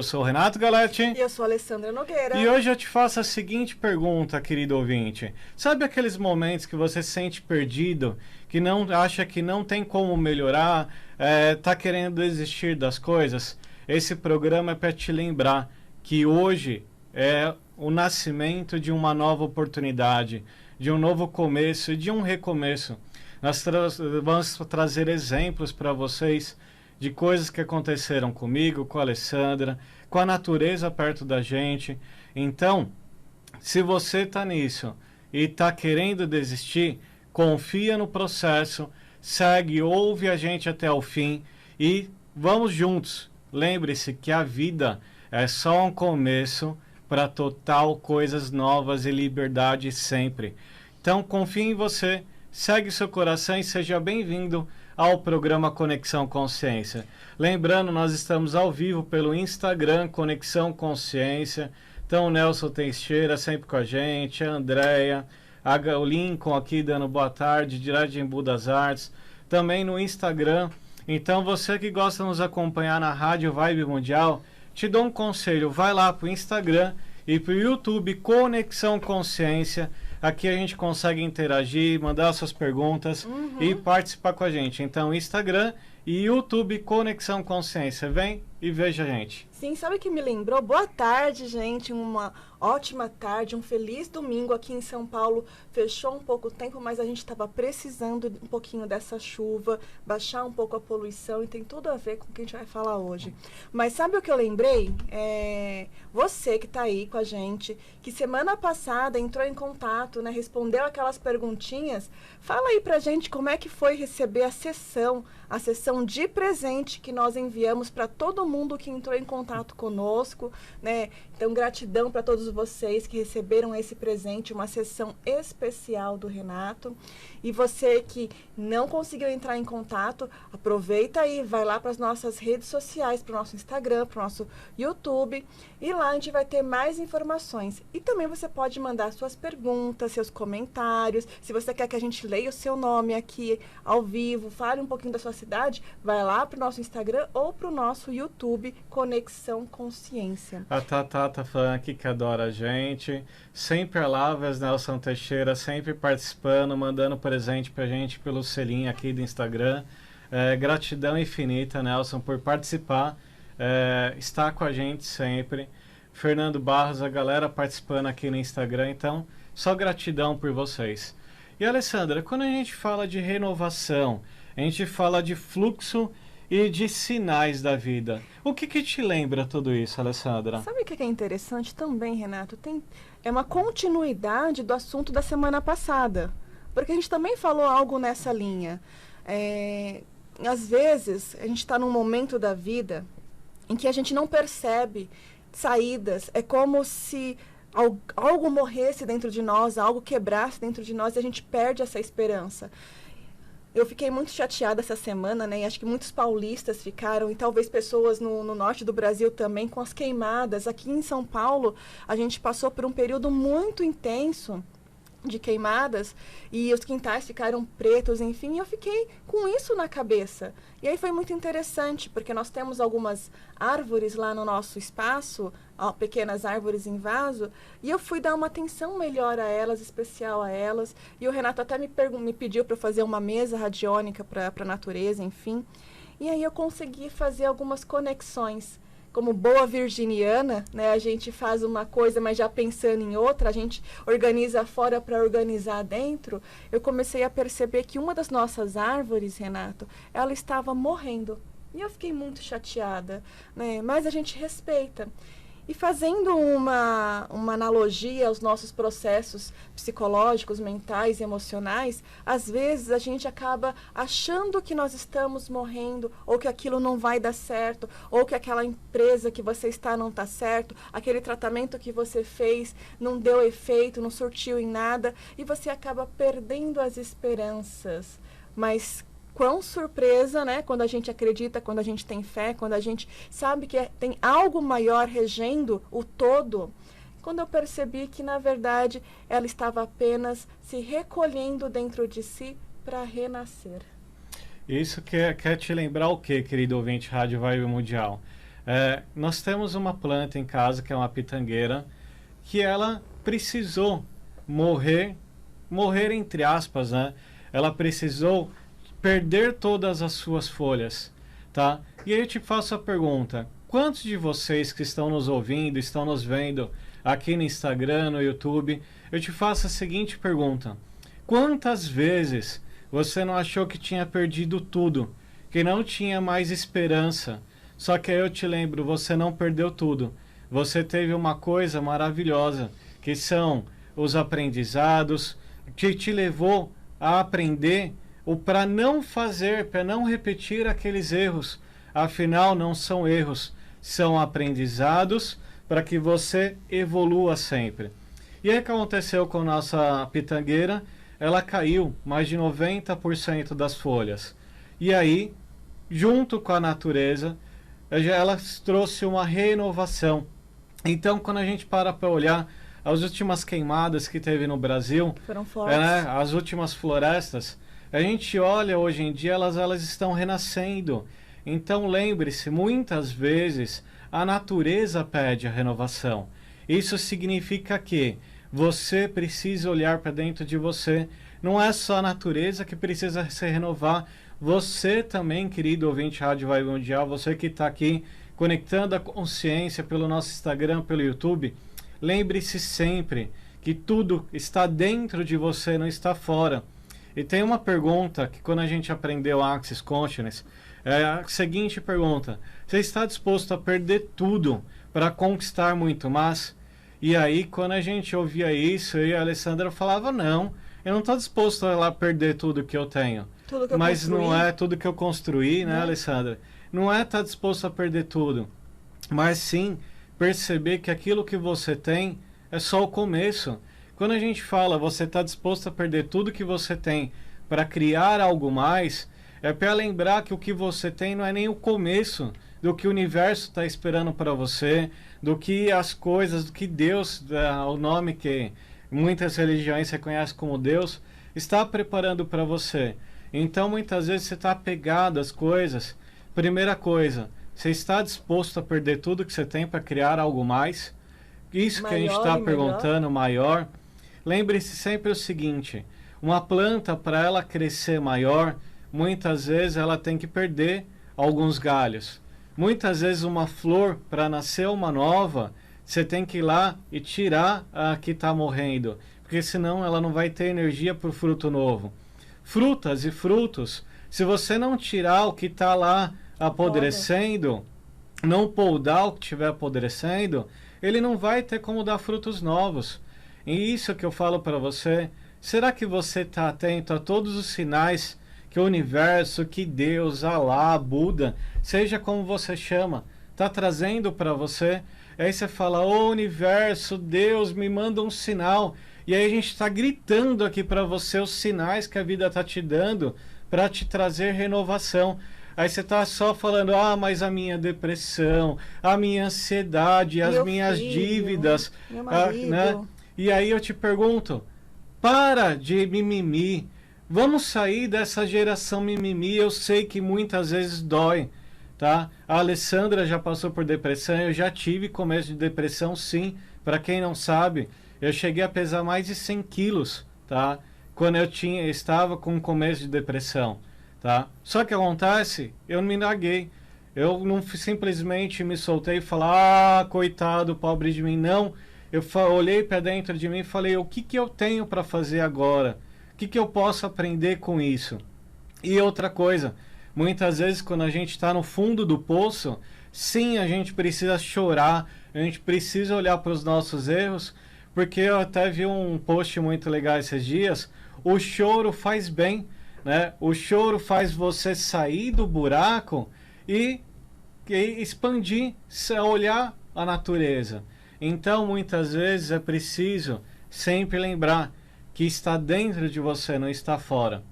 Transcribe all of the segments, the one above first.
Eu sou o Renato Galetti. E eu sou a Alessandra Nogueira. E hoje eu te faço a seguinte pergunta, querido ouvinte. Sabe aqueles momentos que você se sente perdido, que não acha que não tem como melhorar, tá querendo desistir das coisas? Esse programa é para te lembrar que hoje é o nascimento de uma nova oportunidade, de um novo começo, de um recomeço. Nós vamos trazer exemplos para vocês de coisas que aconteceram comigo, com a Alessandra, com a natureza perto da gente. Então, se você está nisso e está querendo desistir, confia no processo, segue, ouve a gente até o fim e vamos juntos. Lembre-se que a vida é só um começo para total coisas novas e liberdade sempre. Então, confie em você, segue seu coração e seja bem-vindo ao programa Conexão Consciência. Lembrando, nós estamos ao vivo pelo Instagram, Conexão Consciência. Então, o Nelson Teixeira sempre com a gente, a Andréia, o Lincoln aqui dando boa tarde, direto de Embu das Artes. Também no Instagram. Então, você que gosta de nos acompanhar na Rádio Vibe Mundial, te dou um conselho, vai lá para o Instagram e para o YouTube Conexão Consciência. Aqui a gente consegue interagir, mandar suas perguntas e participar com a gente. Então, Instagram e YouTube Conexão Consciência. Vem e veja a gente. Sim, sabe o que me lembrou? Boa tarde, gente. Uma ótima tarde, um feliz domingo aqui em São Paulo. Fechou um pouco o tempo, mas a gente estava precisando um pouquinho dessa chuva, baixar um pouco a poluição e tem tudo a ver com o que a gente vai falar hoje. Mas sabe o que eu lembrei? Você que está aí com a gente, que semana passada entrou em contato, né, respondeu aquelas perguntinhas. Fala aí pra gente como é que foi receber a sessão de presente que nós enviamos para todo mundo que entrou em contato conosco, né? Então, gratidão para todos vocês que receberam esse presente, uma sessão especial do Renato. E você que não conseguiu entrar em contato, aproveita aí, vai lá para as nossas redes sociais, para o nosso Instagram, para o nosso YouTube, e lá a gente vai ter mais informações. E também você pode mandar suas perguntas, seus comentários. Se você quer que a gente leia o seu nome aqui ao vivo, fale um pouquinho da sua cidade, vai lá para o nosso Instagram ou para o nosso YouTube, Conexão Consciência. A Tatá tá falando aqui que adora a gente. Sempre a Lávias, Nelson Teixeira, sempre participando, mandando presente pra gente pelo selinho aqui do Instagram. Gratidão infinita, Nelson, por participar. Está com a gente sempre. Fernando Barros, a galera participando aqui no Instagram. Então, só gratidão por vocês. E, Alessandra, quando a gente fala de renovação, a gente fala de fluxo e de sinais da vida. O que te lembra tudo isso, Alessandra? Sabe o que é interessante também, Renato? É uma continuidade do assunto da semana passada. Porque a gente também falou algo nessa linha. Às vezes, a gente está num momento da vida em que a gente não percebe saídas. É como se algo morresse dentro de nós, algo quebrasse dentro de nós e a gente perde essa esperança. Eu fiquei muito chateada essa semana, né? E acho que muitos paulistas ficaram, e talvez pessoas no norte do Brasil também, com as queimadas. Aqui em São Paulo, a gente passou por um período muito intenso de queimadas e os quintais ficaram pretos, enfim, e eu fiquei com isso na cabeça. E aí foi muito interessante, porque nós temos algumas árvores lá no nosso espaço, pequenas árvores em vaso, e eu fui dar uma atenção melhor a elas, especial a elas, e o Renato até me pediu para fazer uma mesa radiônica para a natureza, enfim, e aí eu consegui fazer algumas conexões. Como boa virginiana, né, a gente faz uma coisa, mas já pensando em outra, a gente organiza fora para organizar dentro. Eu comecei a perceber que uma das nossas árvores, Renato, ela estava morrendo. E eu fiquei muito chateada, né, mas a gente respeita. E fazendo uma analogia aos nossos processos psicológicos, mentais e emocionais, às vezes a gente acaba achando que nós estamos morrendo, ou que aquilo não vai dar certo, ou que aquela empresa que você está não está certo, aquele tratamento que você fez não deu efeito, não surtiu em nada, e você acaba perdendo as esperanças. Mas quão surpresa, né? Quando a gente acredita, quando a gente tem fé, quando a gente sabe que tem algo maior regendo o todo. Quando eu percebi que, na verdade, ela estava apenas se recolhendo dentro de si para renascer. Isso quer te lembrar o quê, querido ouvinte Rádio Vibe Mundial? Nós temos uma planta em casa, que é uma pitangueira, que ela precisou morrer entre aspas, né? Ela precisou perder todas as suas folhas, tá? E aí eu te faço a pergunta: quantos de vocês que estão nos ouvindo, estão nos vendo aqui no Instagram, no YouTube, eu te faço a seguinte pergunta: quantas vezes você não achou que tinha perdido tudo, que não tinha mais esperança? Só que aí eu te lembro, você não perdeu tudo. Você teve uma coisa maravilhosa, que são os aprendizados, que te levou a aprender o para não fazer, para não repetir aqueles erros. Afinal, não são erros, são aprendizados para que você evolua sempre. E aí o que aconteceu com a nossa pitangueira? Ela caiu mais de 90% das folhas. E aí, junto com a natureza, ela trouxe uma renovação. Então, quando a gente para olhar as últimas queimadas que teve no Brasil, foram fortes. As últimas florestas, a gente olha hoje em dia, elas estão renascendo. Então, lembre-se, muitas vezes a natureza pede a renovação. Isso significa que você precisa olhar para dentro de você. Não é só a natureza que precisa se renovar. Você também, querido ouvinte Rádio Vibe Mundial, você que está aqui conectando a consciência pelo nosso Instagram, pelo YouTube, lembre-se sempre que tudo está dentro de você, não está fora. E tem uma pergunta que quando a gente aprendeu Access Consciousness, é a seguinte pergunta: você está disposto a perder tudo para conquistar muito mais? E aí, quando a gente ouvia isso, eu e a Alessandra falava: não, eu não estou disposto a lá perder tudo que eu tenho. Tudo que eu Mas construí. não é tudo que eu construí, né, Alessandra? Não é estar disposto a perder tudo, mas sim perceber que aquilo que você tem é só o começo. Quando a gente fala você está disposto a perder tudo que você tem para criar algo mais, é para lembrar que o que você tem não é nem o começo do que o universo está esperando para você, do que as coisas, do que Deus, o nome que muitas religiões reconhecem como Deus, está preparando para você. Então, muitas vezes você está apegado às coisas. Primeira coisa, você está disposto a perder tudo que você tem para criar algo mais? Isso que a gente está perguntando, maior. Lembre-se sempre o seguinte: uma planta, para ela crescer maior, muitas vezes ela tem que perder alguns galhos. Muitas vezes uma flor, para nascer uma nova, você tem que ir lá e tirar a que está morrendo, porque senão ela não vai ter energia para o fruto novo. Frutas e frutos, se você não tirar o que está lá apodrecendo, não podar o que estiver apodrecendo, ele não vai ter como dar frutos novos. E isso que eu falo para você: será que você está atento a todos os sinais que o universo, que Deus, Alá, Buda, seja como você chama, está trazendo para você? Aí você fala: ô universo, Deus, me manda um sinal. E aí a gente está gritando aqui para você os sinais que a vida está te dando para te trazer renovação. Aí você está só falando: ah, mas a minha depressão, a minha ansiedade, as minhas dívidas, meu marido. Né? E aí eu te pergunto: para de mimimi. Vamos sair dessa geração mimimi. Eu sei que muitas vezes dói, tá? A Alessandra já passou por depressão, eu já tive começo de depressão, sim. Para quem não sabe, eu cheguei a pesar mais de 100 quilos, tá? Quando eu estava com começo de depressão, tá? Só que acontece, eu me neguei. Eu não simplesmente me soltei e falei: ah, coitado, pobre de mim. Não, eu olhei para dentro de mim e falei: o que eu tenho para fazer agora? O que eu posso aprender com isso? E outra coisa, muitas vezes quando a gente está no fundo do poço, sim, a gente precisa chorar, a gente precisa olhar para os nossos erros, porque eu até vi um post muito legal esses dias: o choro faz bem, né? O choro faz você sair do buraco e expandir, olhar a natureza. Então, muitas vezes é preciso sempre lembrar que está dentro de você, não está fora.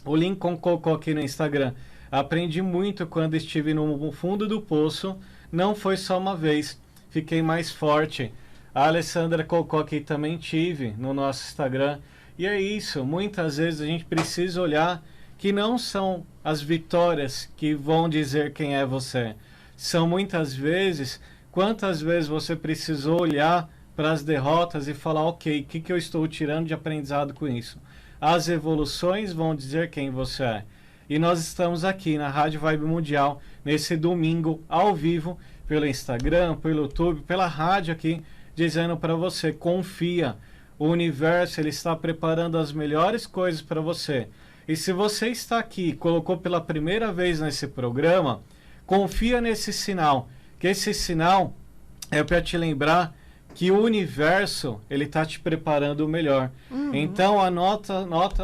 O Lincoln colocou aqui no Instagram: aprendi muito quando estive no fundo do poço, não foi só uma vez, fiquei mais forte. A Alessandra colocou aqui: também tive no nosso Instagram. E é isso, muitas vezes a gente precisa olhar que não são as vitórias que vão dizer quem é você, são muitas vezes quantas vezes você precisou olhar para as derrotas e falar, ok, o que eu estou tirando de aprendizado com isso? As evoluções vão dizer quem você é. E nós estamos aqui na Rádio Vibe Mundial, nesse domingo, ao vivo, pelo Instagram, pelo YouTube, pela rádio aqui, dizendo para você, confia, o universo ele está preparando as melhores coisas para você. E se você está aqui, colocou pela primeira vez nesse programa, confia nesse sinal, que esse sinal é para te lembrar que o universo ele está te preparando o melhor. Então anota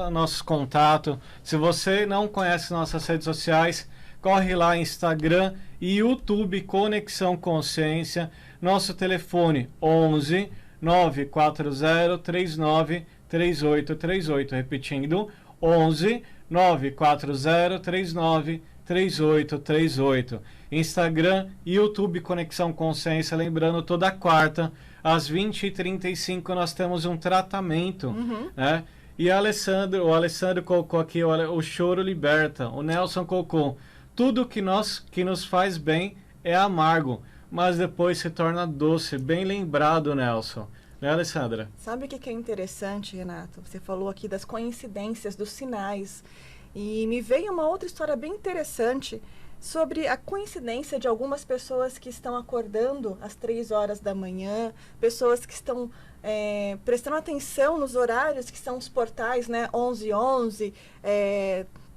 nosso contato. Se você não conhece nossas redes sociais, corre lá Instagram e YouTube Conexão Consciência. Nosso telefone 11 940 39 3838. Repetindo, 11 940 39 3838. Instagram e YouTube Conexão Consciência. Lembrando, toda quarta às 20h35 nós temos um tratamento, né? E o Alessandro colocou aqui, olha, o choro liberta. O Nelson colocou, tudo que nos faz bem é amargo, mas depois se torna doce. Bem lembrado, Nelson. Né, Alessandra? Sabe o que é interessante, Renato? Você falou aqui das coincidências, dos sinais. E me veio uma outra história bem interessante sobre a coincidência de algumas pessoas que estão acordando às 3 horas da manhã, pessoas que estão prestando atenção nos horários que são os portais, né? 11h11,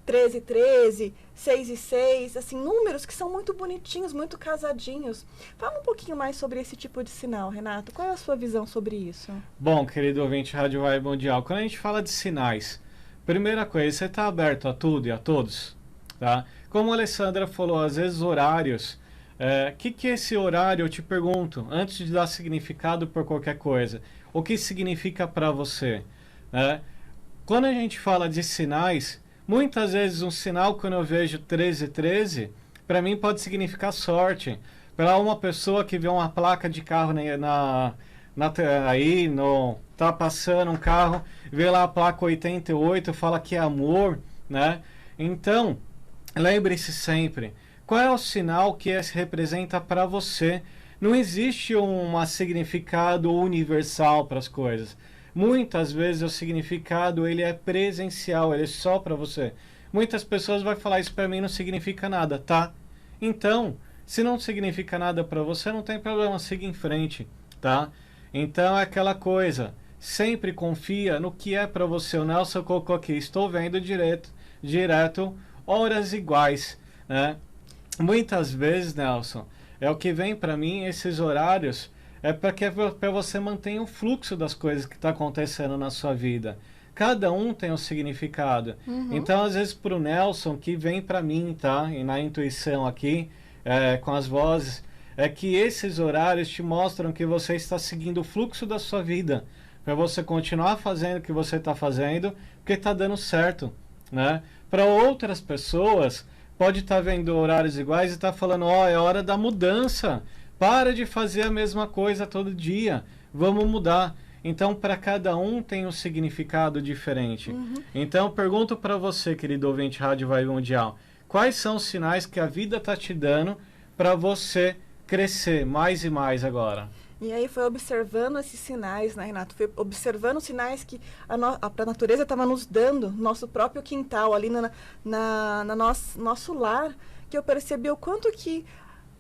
13h13, 6h06, assim, números que são muito bonitinhos, muito casadinhos. Fala um pouquinho mais sobre esse tipo de sinal, Renato. Qual é a sua visão sobre isso? Bom, querido ouvinte Rádio Vibe Mundial, quando a gente fala de sinais, primeira coisa, você está aberto a tudo e a todos? Tá? Como a Alessandra falou, às vezes horários, que é esse horário, eu te pergunto, antes de dar significado por qualquer coisa, o que significa para você? Quando a gente fala de sinais, muitas vezes um sinal, quando eu vejo 1313, para mim pode significar sorte. Para uma pessoa que vê uma placa de carro tá passando um carro, vê lá a placa 88, fala que é amor, né? Então, lembre-se sempre, qual é o sinal que representa para você? Não existe um significado universal para as coisas. Muitas vezes o significado ele é presencial, ele é só para você. Muitas pessoas vão falar, isso para mim não significa nada, tá? Então, se não significa nada para você, não tem problema, siga em frente, tá? Então é aquela coisa, sempre confia no que é para você. O Nelson colocou aqui, estou vendo direto, horas iguais, né? Muitas vezes, Nelson, é o que vem para mim, esses horários, para você manter o fluxo das coisas que está acontecendo na sua vida. Cada um tem um significado. Então, às vezes, para o Nelson, que vem para mim, tá? E na intuição aqui, com as vozes, é que esses horários te mostram que você está seguindo o fluxo da sua vida, para você continuar fazendo o que você está fazendo, porque está dando certo, né? Para outras pessoas, pode estar vendo horários iguais e estar falando, é hora da mudança. Para de fazer a mesma coisa todo dia. Vamos mudar. Então, para cada um tem um significado diferente. Então, pergunto para você, querido ouvinte Rádio Vibe Mundial, quais são os sinais que a vida está te dando para você crescer mais e mais agora? E aí foi observando esses sinais, né, Renato? Foi observando os sinais que a natureza estava nos dando, no nosso próprio quintal, ali nosso lar, que eu percebi o quanto que,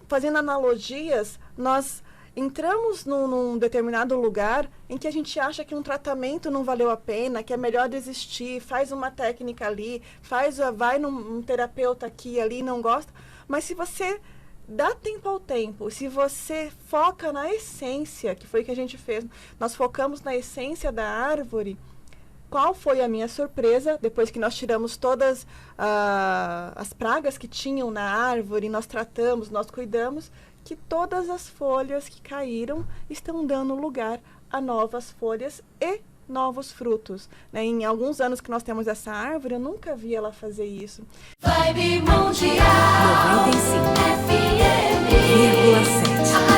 fazendo analogias, nós entramos num determinado lugar em que a gente acha que um tratamento não valeu a pena, que é melhor desistir, faz uma técnica ali, vai num terapeuta aqui e ali, não gosta. Mas se você dá tempo ao tempo, se você foca na essência, que foi o que a gente fez, nós focamos na essência da árvore. Qual foi a minha surpresa, depois que nós tiramos todas as pragas que tinham na árvore, nós tratamos, nós cuidamos, que todas as folhas que caíram estão dando lugar a novas folhas e novos frutos. Né? Em alguns anos que nós temos essa árvore, eu nunca vi ela fazer isso. Vibe Mundial 95,7